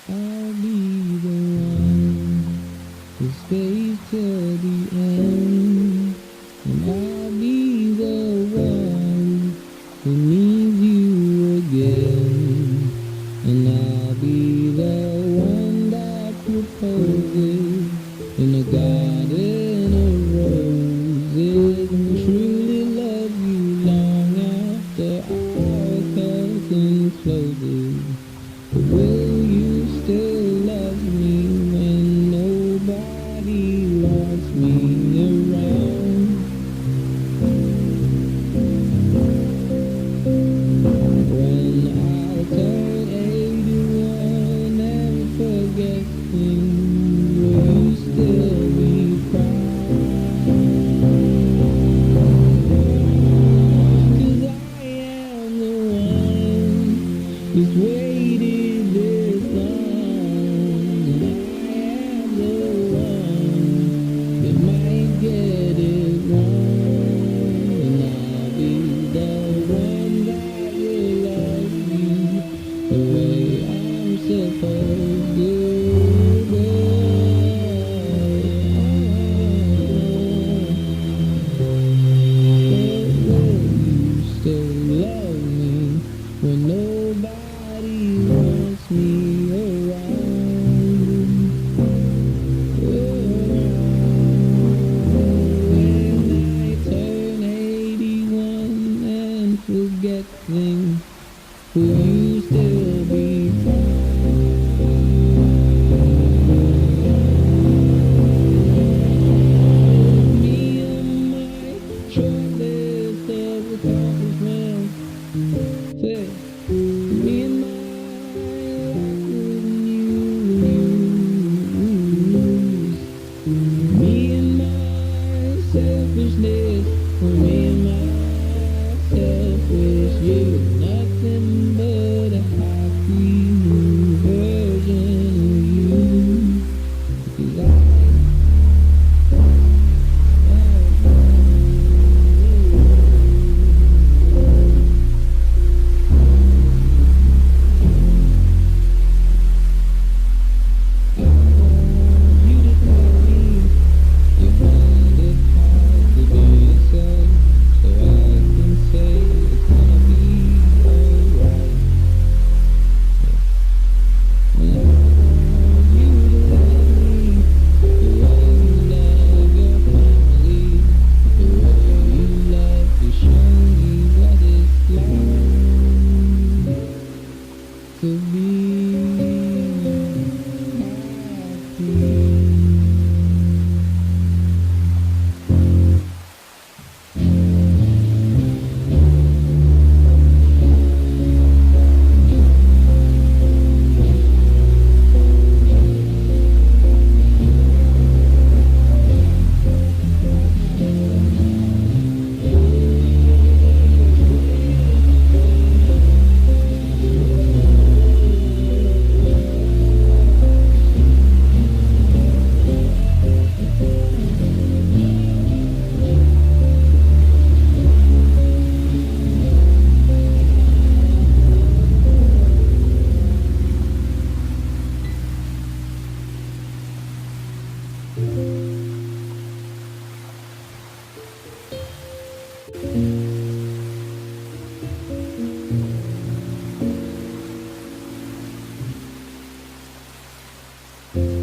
I'll be the one who stays till the end, and I'll be the one who needs you again, and I'll be the one that proposes in a garden of roses, and truly love you long after our curtain closes. But will you still love me when nobody wants me around? When I turn 81 and forget things, will you still be proud? 'Cause I am the one who's waited this long, and I am the one that might get it wrong, and I'll be the one that will love you the way I'm supposed to. But will you still love me when nobody wants me around? When I turn 81 and forget things, will you still be proud? Me and my short list of accomplishments. Say, me and my me and my selfishness, me and my selfish you, nothing but a happy new version of you. 'Cause I want you to tell me you find it hard to do yourself, so I can say it's gonna be alright. And I want you to love me the way you love your family, the way you love to show me what it's like to be happy.